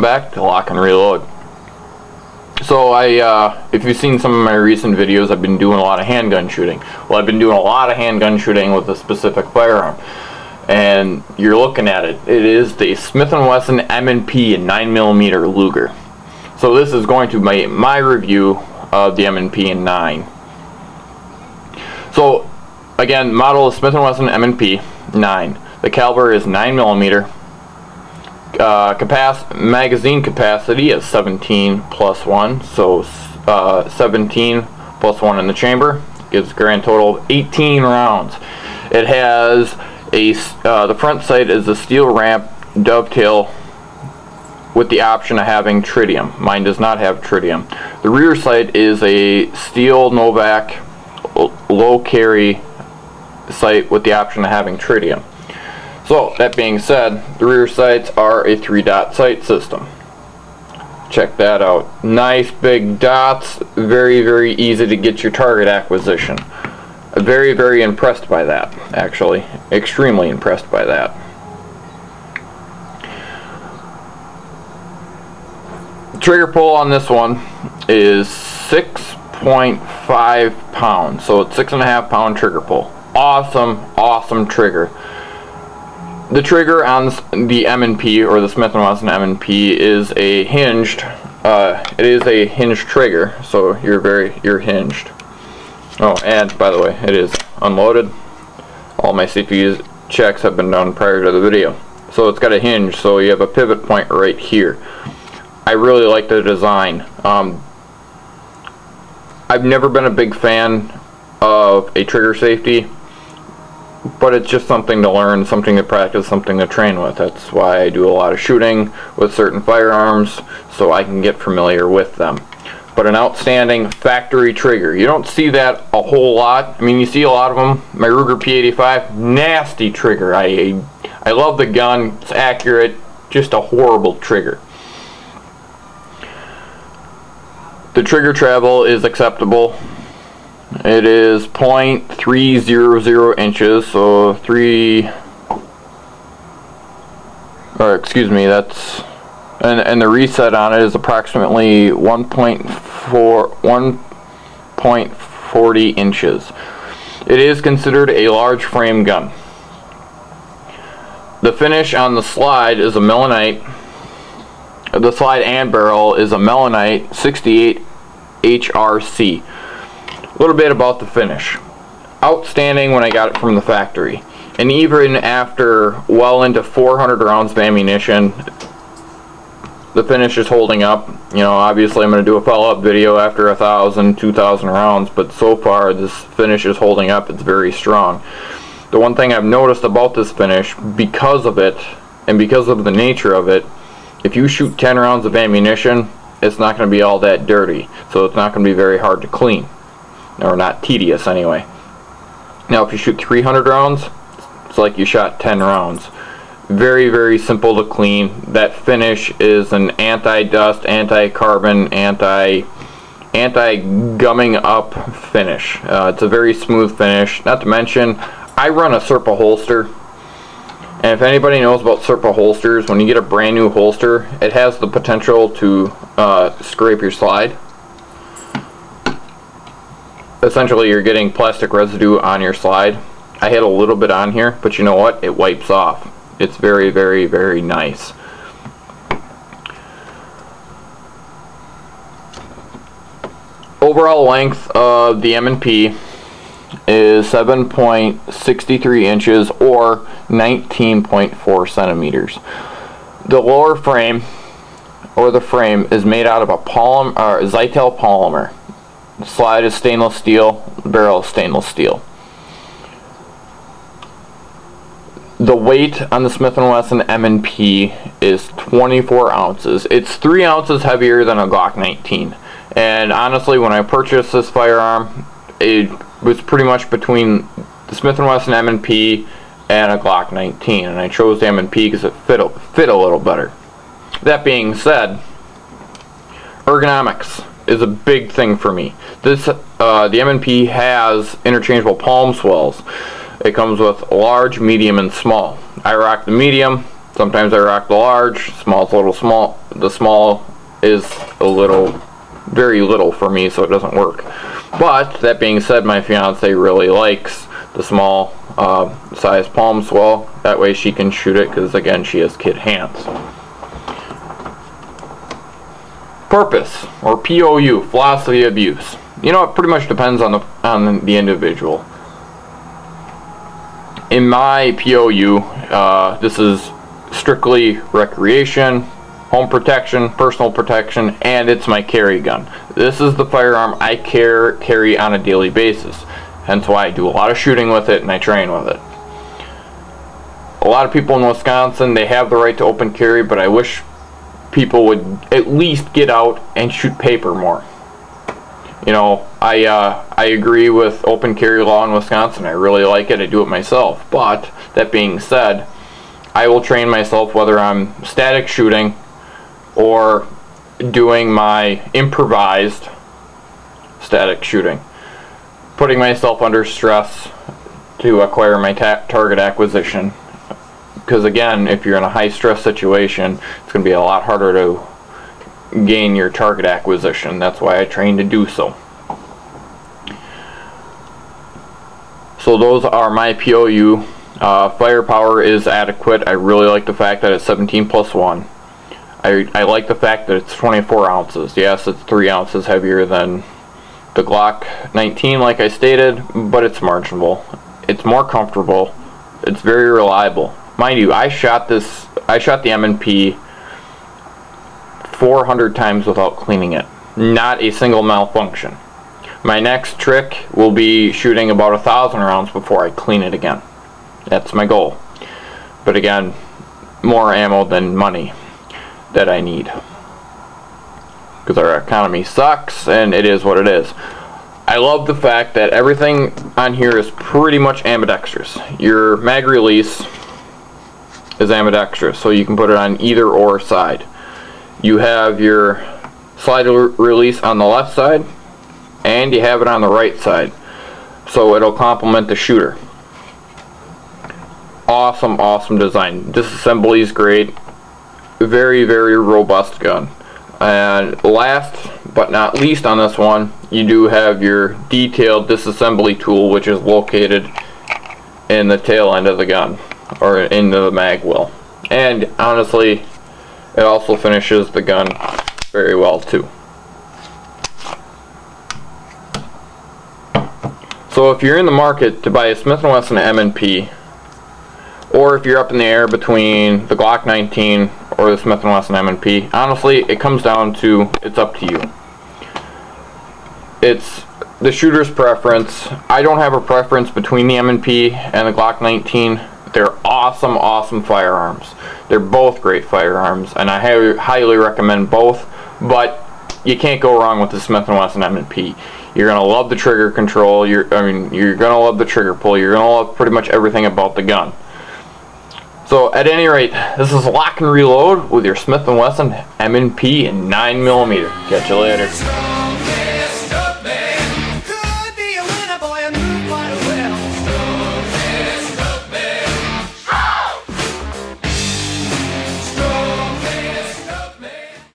welcome back to Lock and Reload. So if you've seen some of my recent videos, I've been doing a lot of handgun shooting. Well, I've been doing a lot of handgun shooting with a specific firearm. And you're looking at it. It is the Smith & Wesson M&P 9mm Luger. So this is going to be my review of the M&P 9. So again, model is Smith & Wesson M&P 9. The caliber is 9mm. Magazine capacity is 17 plus 1, so 17 plus 1 in the chamber gives a grand total of 18 rounds. It has the front sight is a steel ramp dovetail with the option of having tritium. Mine does not have tritium. The rear sight is a steel Novak low carry sight with the option of having tritium. So, that being said, the rear sights are a 3-dot sight system. Check that out. Nice big dots, very, very easy to get your target acquisition. Very, very impressed by that, actually. Extremely impressed by that. The trigger pull on this one is 6.5 pounds, so it's 6.5 pound trigger pull. Awesome, awesome trigger. The trigger on the M&P, or the Smith & Wesson M&P, is a hinged. It is a hinged trigger, so you're hinged. Oh, and by the way, it is unloaded. All my CPU checks have been done prior to the video. So it's got a hinge, so you have a pivot point right here. I really like the design. I've never been a big fan of a trigger safety, but it's just something to learn, something to practice, something to train with. That's why I do a lot of shooting with certain firearms, so I can get familiar with them. But an outstanding factory trigger. You don't see that a whole lot. I mean, you see a lot of them. My Ruger P85, nasty trigger. I love the gun. It's accurate. Just a horrible trigger. The trigger travel is acceptable. It is 0.300 inches, so and the reset on it is approximately 1.40 inches. It is considered a large frame gun. The finish on the slide is a melanite. The slide and barrel is a melanite 68 HRC. A little bit about the finish. Outstanding when I got it from the factory. And even after well into 400 rounds of ammunition, the finish is holding up. You know, obviously I'm going to do a follow-up video after 1,000, 2,000 rounds, but so far this finish is holding up. It's very strong. The one thing I've noticed about this finish, because of it, and because of the nature of it, if you shoot 10 rounds of ammunition, it's not going to be all that dirty. So it's not going to be very hard to clean. Or not tedious anyway. Now if you shoot 300 rounds, it's like you shot 10 rounds. Very, very simple to clean. That finish is an anti-dust, anti-carbon, anti-gumming up finish. It's a very smooth finish. Not to mention, I run a Serpa holster. And if anybody knows about Serpa holsters, when you get a brand new holster, it has the potential to scrape your slide. Essentially, you're getting plastic residue on your slide. I had a little bit on here, but you know what? It wipes off. It's very, very, very nice. Overall length of the M&P is 7.63 inches or 19.4 centimeters. The lower frame, or the frame, is made out of a Zytel polymer. The slide is stainless steel, the barrel is stainless steel. The weight on the Smith & Wesson M&P is 24 ounces. It's 3 ounces heavier than a Glock 19. And honestly, when I purchased this firearm, it was pretty much between the Smith & Wesson M&P and a Glock 19. And I chose the M&P because it fit a little better. That being said, ergonomics is a big thing for me. The M&P has interchangeable palm swells. It comes with large, medium, and small. I rock the medium. Sometimes I rock the large. Small's a little small. The small is a little, very little for me, so it doesn't work. But that being said, my fiance really likes the small size palm swell. That way she can shoot it, because again, she has kid hands. Purpose, or POU, philosophy of use. You know, it pretty much depends on the individual. In my POU, this is strictly recreation, home protection, personal protection, and it's my carry gun. This is the firearm I carry on a daily basis. Hence why I do a lot of shooting with it and I train with it. A lot of people in Wisconsin, they have the right to open carry, but I wish people would at least get out and shoot paper more. You know, I agree with open carry law in Wisconsin. I really like it. I do it myself. But that being said, I will train myself whether I'm static shooting or doing my improvised static shooting, putting myself under stress to acquire my target acquisition. Because again, if you're in a high stress situation, it's going to be a lot harder to gain your target acquisition. That's why I train to do so. So those are my POU. Firepower is adequate. I really like the fact that it's 17+1. I like the fact that it's 24 ounces. Yes, it's 3 ounces heavier than the Glock 19, like I stated, but it's marginal. It's more comfortable. It's very reliable. Mind you, I shot the M&P 400 times without cleaning it. Not a single malfunction. My next trick will be shooting about 1,000 rounds before I clean it again. That's my goal. But again, more ammo than money that I need. Because our economy sucks, and it is what it is. I love the fact that everything on here is pretty much ambidextrous. Your mag release is ambidextrous, so you can put it on either or side. You have your slide release on the left side, and you have it on the right side, so it'll complement the shooter. Awesome, awesome design. Disassembly is great. Very, very robust gun. And last but not least on this one, you do have your detailed disassembly tool, which is located in the tail end of the gun, or into the mag well. And honestly, it also finishes the gun very well too. So if you're in the market to buy a Smith & Wesson M&P, or if you're up in the air between the Glock 19 or the Smith & Wesson M&P, honestly, it comes down to, it's up to you. It's the shooter's preference. I don't have a preference between the M&P and the Glock 19. They're awesome, awesome firearms. They're both great firearms, and I highly recommend both, but you can't go wrong with the Smith & Wesson M&P. You're going to love the trigger control, you're going to love the trigger pull, you're going to love pretty much everything about the gun. So at any rate, this is Lock and Reload with your Smith & Wesson M&P and 9mm. Catch you later.